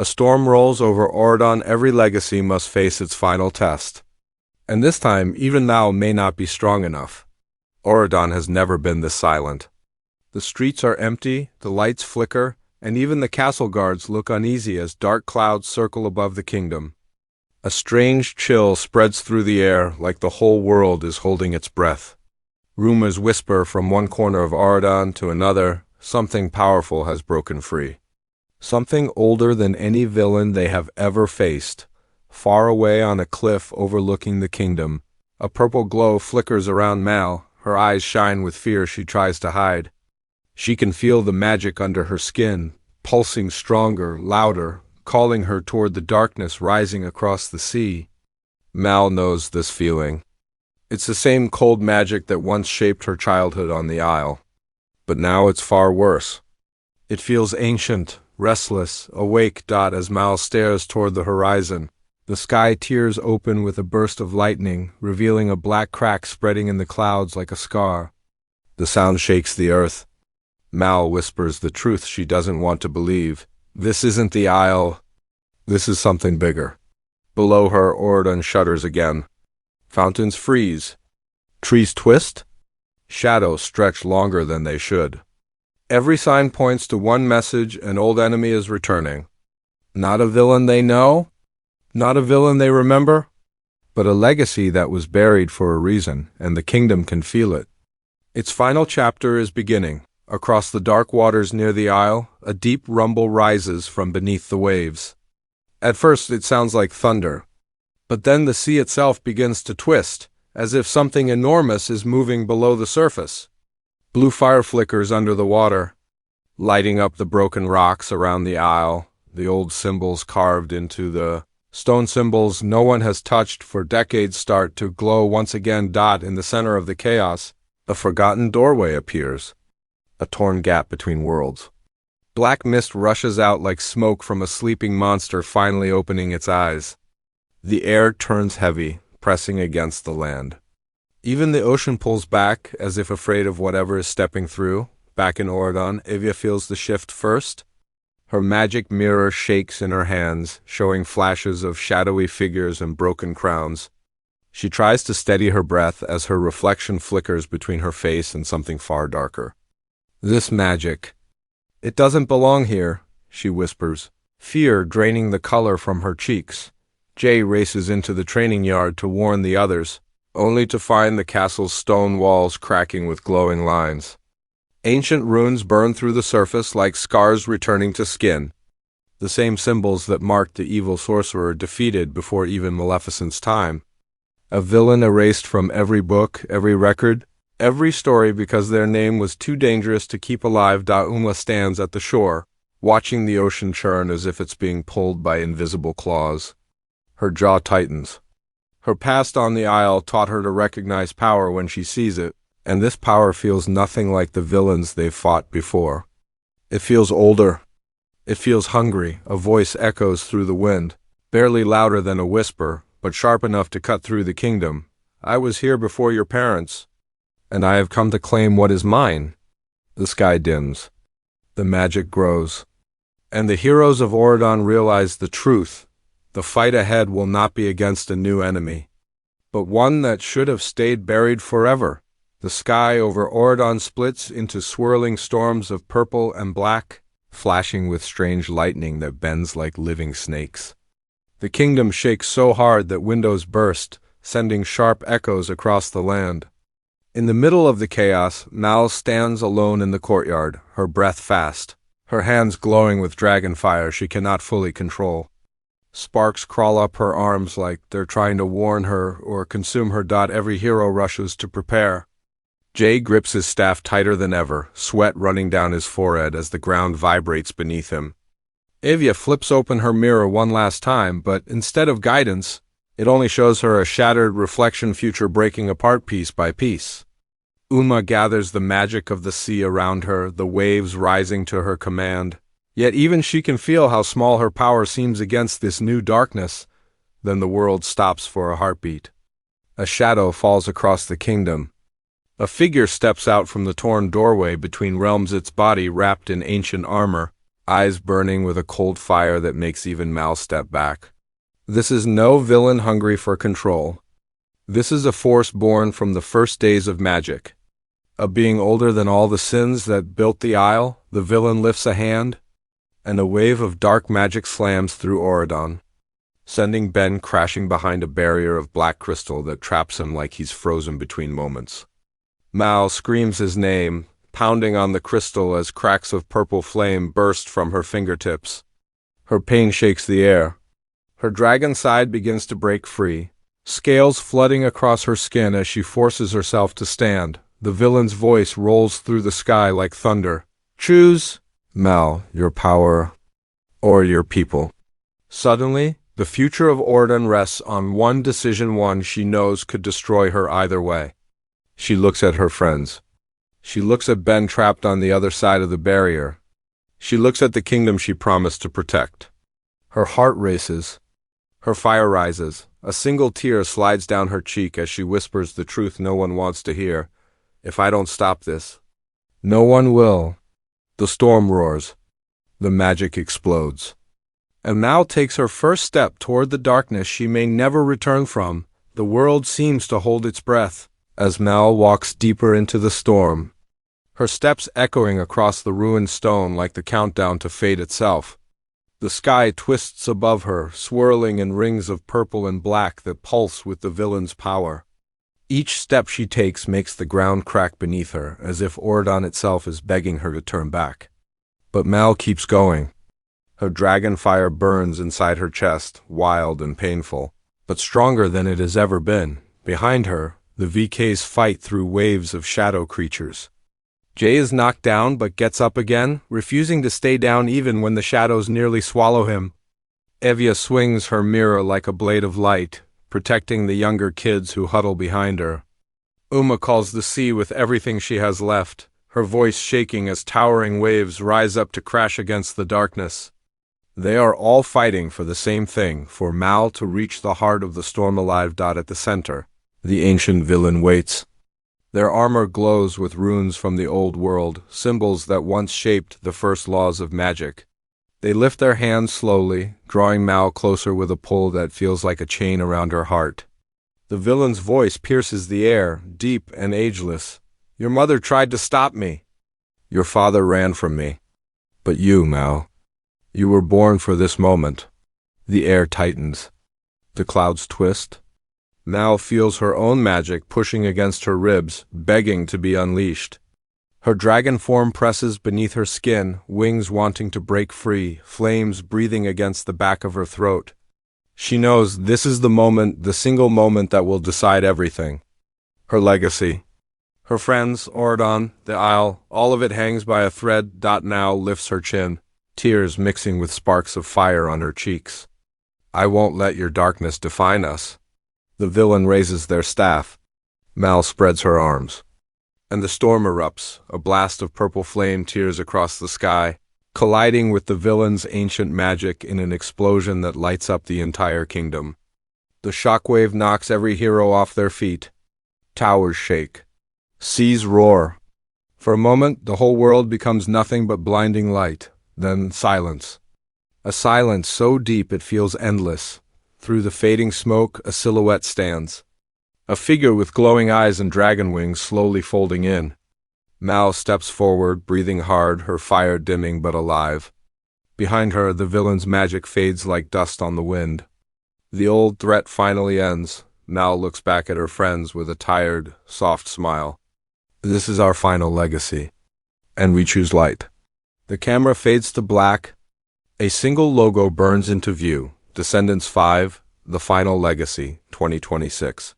A storm rolls over Auradon. Every legacy must face its final test. And this time, even Mal may not be strong enough. Auradon has never been this silent. The streets are empty, the lights flicker, and even the castle guards look uneasy as dark clouds circle above the kingdom. A strange chill spreads through the air, like the whole world is holding its breath. Rumors whisper from one corner of Auradon to another. Something powerful has broken free. Something older than any villain they have ever faced. Far away on a cliff overlooking the kingdom, a purple glow flickers around Mal. Her eyes shine with fear she tries to hide. She can feel the magic under her skin, pulsing stronger, louder, calling her toward the darkness rising across the sea. Mal knows this feeling. It's the same cold magic that once shaped her childhood on the Isle. But now it's far worse. It feels ancient, restless, awake. As Mal stares toward the horizon, the sky tears open with a burst of lightning, revealing a black crack spreading in the clouds like a scar. The sound shakes the earth. Mal whispers the truth she doesn't want to believe. This isn't the Isle. This is something bigger. Below her, Auradon shudders again. Fountains freeze. Trees twist. Shadows stretch longer than they should. Every sign points to one message: an old enemy is returning. Not a villain they know, not a villain they remember, but a legacy that was buried for a reason, and the kingdom can feel it. Its final chapter is beginning. Across the dark waters near the Isle, a deep rumble rises from beneath the waves. At first it sounds like thunder, but then the sea itself begins to twist, as if something enormous is moving below the surface. Blue fire flickers under the water, lighting up the broken rocks around the Isle, the old symbols carved into the stone symbols no one has touched for decades start to glow once again. In the center of the chaos, a forgotten doorway appears. A torn gap between worlds. Black mist rushes out like smoke from a sleeping monster finally opening its eyes. The air turns heavy, pressing against the land. Even the ocean pulls back, as if afraid of whatever is stepping through. Back in Auradon, Evie feels the shift first. Her magic mirror shakes in her hands, showing flashes of shadowy figures and broken crowns. She tries to steady her breath as her reflection flickers between her face and something far darker. This magic. It doesn't belong here, she whispers, fear draining the color from her cheeks. Jay races into the training yard to warn the others, only to find the castle's stone walls cracking with glowing lines. Ancient runes burn through the surface like scars returning to skin, the same symbols that marked the evil sorcerer defeated before even Maleficent's time. A villain erased from every book, every record, every story because their name was too dangerous to keep alive. Uma stands at the shore, watching the ocean churn as if it's being pulled by invisible claws. Her jaw tightens. Her past on the Isle taught her to recognize power when she sees it, and this power feels nothing like the villains they've fought before. It feels older. It feels hungry. A voice echoes through the wind, barely louder than a whisper, but sharp enough to cut through the kingdom. I was here before your parents, and I have come to claim what is mine. The sky dims. The magic grows. And the heroes of Auradon realize the truth. The fight ahead will not be against a new enemy, but one that should have stayed buried forever. The sky over Auradon splits into swirling storms of purple and black, flashing with strange lightning that bends like living snakes. The kingdom shakes so hard that windows burst, sending sharp echoes across the land. In the middle of the chaos, Mal stands alone in the courtyard, her breath fast, her hands glowing with dragon fire she cannot fully control. Sparks crawl up her arms like they're trying to warn her or consume her. Every hero rushes to prepare. Jay grips his staff tighter than ever, sweat running down his forehead as the ground vibrates beneath him. Evie flips open her mirror one last time, but instead of guidance, it only shows her a shattered reflection, future breaking apart piece by piece. Uma gathers the magic of the sea around her, the waves rising to her command. Yet even she can feel how small her power seems against this new darkness. Then the world stops for a heartbeat. A shadow falls across the kingdom. A figure steps out from the torn doorway between realms, its body wrapped in ancient armor, eyes burning with a cold fire that makes even Mal step back. This is no villain hungry for control. This is a force born from the first days of magic. A being older than all the sins that built the Isle. The villain lifts a hand, and a wave of dark magic slams through Auradon, sending Ben crashing behind a barrier of black crystal that traps him like he's frozen between moments. Mal screams his name, pounding on the crystal as cracks of purple flame burst from her fingertips. Her pain shakes the air. Her dragon side begins to break free, scales flooding across her skin as she forces herself to stand. The villain's voice rolls through the sky like thunder. Choose, Mal, your power or your people. Suddenly, the future of Auradon rests on one decision, one she knows could destroy her either way. She looks at her friends. She looks at Ben trapped on the other side of the barrier. She looks at the kingdom she promised to protect. Her heart races. Her fire rises. A single tear slides down her cheek as she whispers the truth no one wants to hear. If I don't stop this, no one will. The storm roars. The magic explodes. And Mal takes her first step toward the darkness she may never return from. The world seems to hold its breath as Mal walks deeper into the storm, her steps echoing across the ruined stone like the countdown to fate itself. The sky twists above her, swirling in rings of purple and black that pulse with the villain's power. Each step she takes makes the ground crack beneath her, as if Auradon itself is begging her to turn back. But Mal keeps going. Her dragon fire burns inside her chest, wild and painful, but stronger than it has ever been. Behind her, the VKs fight through waves of shadow creatures. Jay is knocked down but gets up again, refusing to stay down even when the shadows nearly swallow him. Evie swings her mirror like a blade of light, protecting the younger kids who huddle behind her. Uma calls the sea with everything she has left, her voice shaking as towering waves rise up to crash against the darkness. They are all fighting for the same thing, for Mal to reach the heart of the storm alive. At the center, the ancient villain waits. Their armor glows with runes from the old world, symbols that once shaped the first laws of magic. They lift their hands slowly, drawing Mal closer with a pull that feels like a chain around her heart. The villain's voice pierces the air, deep and ageless. Your mother tried to stop me. Your father ran from me. But you, Mal, you were born for this moment. The air tightens. The clouds twist. Mal feels her own magic pushing against her ribs, begging to be unleashed. Her dragon form presses beneath her skin, wings wanting to break free, flames breathing against the back of her throat. She knows this is the moment, the single moment that will decide everything. Her legacy. Her friends, Auradon, the Isle, all of it hangs by a thread. Now lifts her chin, tears mixing with sparks of fire on her cheeks. I won't let your darkness define us. The villain raises their staff. Mal spreads her arms. And the storm erupts, a blast of purple flame tears across the sky, colliding with the villain's ancient magic in an explosion that lights up the entire kingdom. The shockwave knocks every hero off their feet. Towers shake. Seas roar. For a moment, the whole world becomes nothing but blinding light, then silence. A silence so deep it feels endless. Through the fading smoke, a silhouette stands. A figure with glowing eyes and dragon wings slowly folding in. Mal steps forward, breathing hard, her fire dimming but alive. Behind her, the villain's magic fades like dust on the wind. The old threat finally ends. Mal looks back at her friends with a tired, soft smile. This is our final legacy. And we choose light. The camera fades to black. A single logo burns into view. Descendants 5, The Final Legacy, 2026.